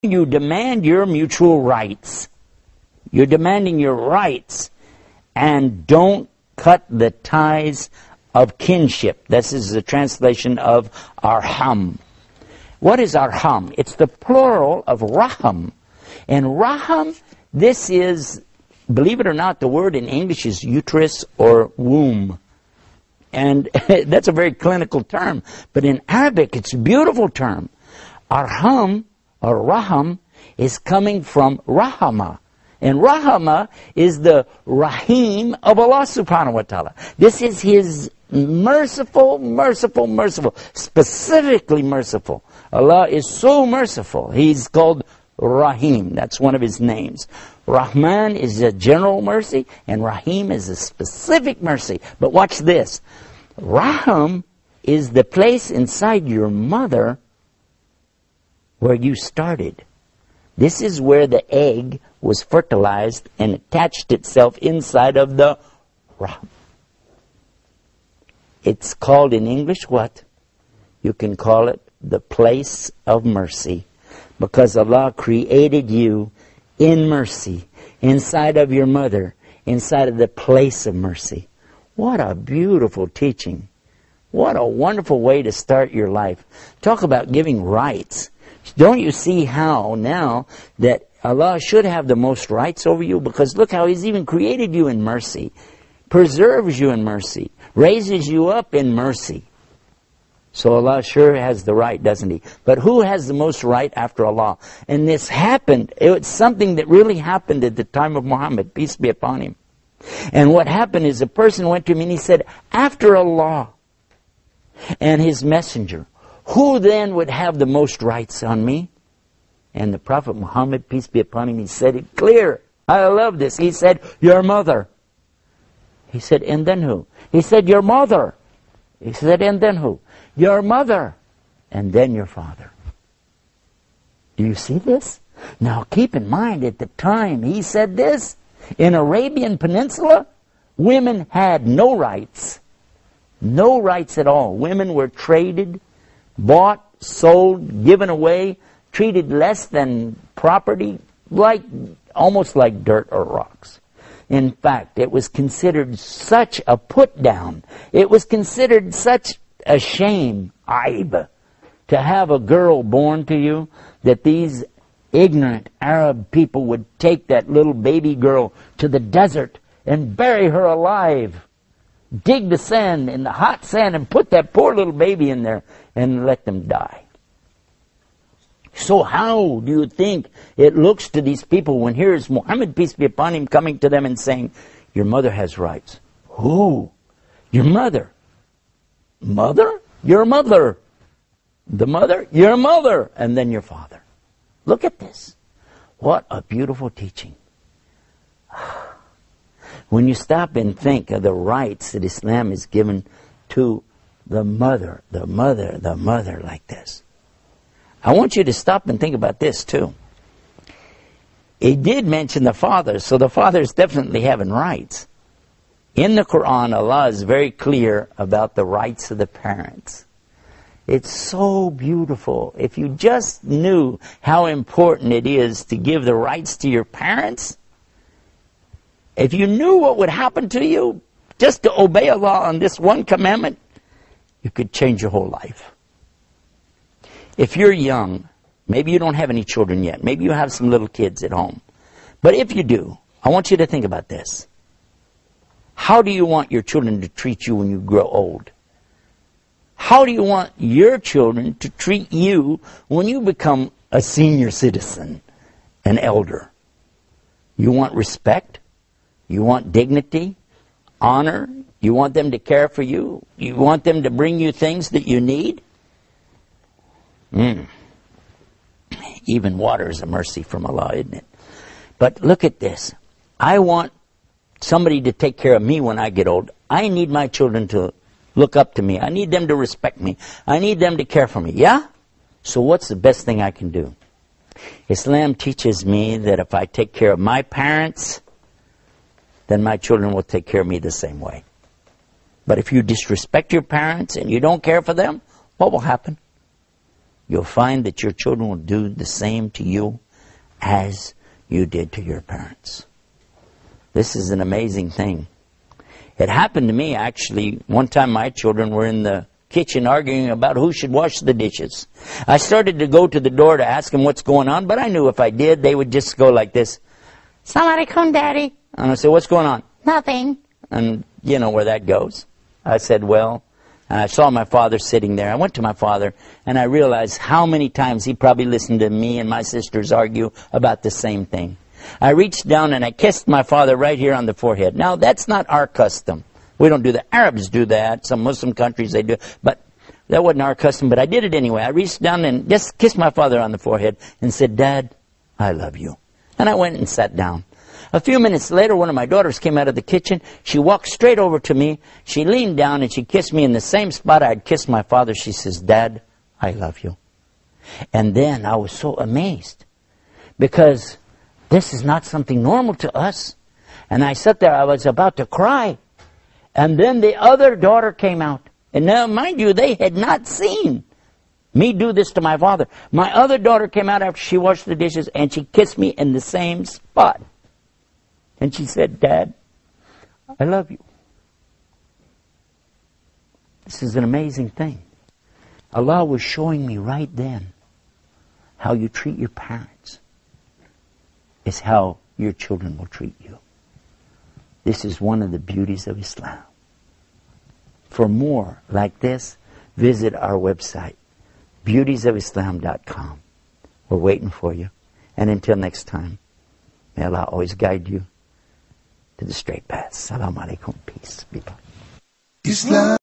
You demand your mutual rights. You're demanding your rights. And don't cut the ties of kinship. This is the translation of arham. What is arham? It's the plural of raham. And raham, this is, believe it or not, the word in English is uterus or womb. And that's a very clinical term. But in Arabic, it's a beautiful term. Arham, or raham, is coming from rahama. And rahama is the rahim of Allah subhanahu wa ta'ala. This is His merciful, merciful, merciful. Specifically merciful. Allah is so merciful. He's called Rahim. That's one of His names. Rahman is a general mercy, and Rahim is a specific mercy. But watch this. Rahim is the place inside your mother where you started. This is where the egg was fertilized and attached itself inside of the rahim. It's called in English what? You can call it the place of mercy. Because Allah created you in mercy, inside of your mother, inside of the place of mercy. What a beautiful teaching. What a wonderful way to start your life. Talk about giving rights. Don't you see how now that Allah should have the most rights over you? Because look how He's even created you in mercy, preserves you in mercy, raises you up in mercy. So Allah sure has the right, doesn't He? But who has the most right after Allah? And this happened, it's something that really happened at the time of Muhammad, peace be upon him. And what happened is a person went to him and he said, after Allah and His messenger, who then would have the most rights on me? And the Prophet Muhammad, peace be upon him, he said it clear. I love this. He said, your mother. He said, and then who? He said, your mother. He said, and then who? Your mother. And then your father. Do you see this? Now keep in mind, at the time he said this, in Arabian Peninsula, women had no rights. No rights at all. Women were traded, bought, sold, given away, treated less than property, almost like dirt or rocks. In fact, it was considered such a put down. It was considered such a shame, aib, to have a girl born to you, that these ignorant Arab people would take that little baby girl to the desert and bury her alive. Dig the sand, in the hot sand, and put that poor little baby in there and let them die. So how do you think it looks to these people when here's Muhammad, peace be upon him, coming to them and saying, your mother has rights? Who? Your mother. Mother? Your mother. The mother? Your mother. And then your father. Look at this. What a beautiful teaching. When you stop and think of the rights that Islam is given to the mother, the mother, the mother, like this. I want you to stop and think about this too. He did mention the father, so the father is definitely having rights. In the Quran, Allah is very clear about the rights of the parents. It's so beautiful. If you just knew how important it is to give the rights to your parents, if you knew what would happen to you just to obey Allah on this one commandment, you could change your whole life. If you're young, maybe you don't have any children yet, maybe you have some little kids at home, but if you do, I want you to think about this. How do you want your children to treat you when you grow old? How do you want your children to treat you when you become a senior citizen, an elder? You want respect? You want dignity, honor? You want them to care for you? You want them to bring you things that you need? Even water is a mercy from Allah, isn't it? But look at this. I want somebody to take care of me when I get old. I need my children to look up to me. I need them to respect me. I need them to care for me. Yeah? So what's the best thing I can do? Islam teaches me that if I take care of my parents, then my children will take care of me the same way. But if you disrespect your parents and you don't care for them, what will happen? you'll find that your children will do the same to you as you did to your parents. This is an amazing thing. It happened to me, actually. One time my children were in the kitchen arguing about who should wash the dishes. I started to go to the door to ask them what's going on, but I knew if I did, they would just go like this. Somebody come, Daddy. And I said, what's going on? Nothing. And you know where that goes. I said, well, and I saw my father sitting there. I went to my father, and I realized how many times he probably listened to me and my sisters argue about the same thing. I reached down and I kissed my father right here on the forehead. Now, that's not our custom. We don't do that. Arabs do that. Some Muslim countries, they do. But that wasn't our custom, but I did it anyway. I reached down and just kissed my father on the forehead and said, Dad, I love you. And I went and sat down. A few minutes later, one of my daughters came out of the kitchen. She walked straight over to me. She leaned down and she kissed me in the same spot I'd kissed my father. She says, Dad, I love you. And then I was so amazed because this is not something normal to us. And I sat there, I was about to cry. And then the other daughter came out. And now, mind you, they had not seen me do this to my father. My other daughter came out after she washed the dishes and she kissed me in the same spot. And she said, Dad, I love you. This is an amazing thing. Allah was showing me right then how you treat your parents is how your children will treat you. This is one of the beauties of Islam. For more like this, visit our website, beautiesofislam.com. We're waiting for you. And until next time, may Allah always guide you to the straight path. Assalamu alaikum. Peace. Be blessed. Islam.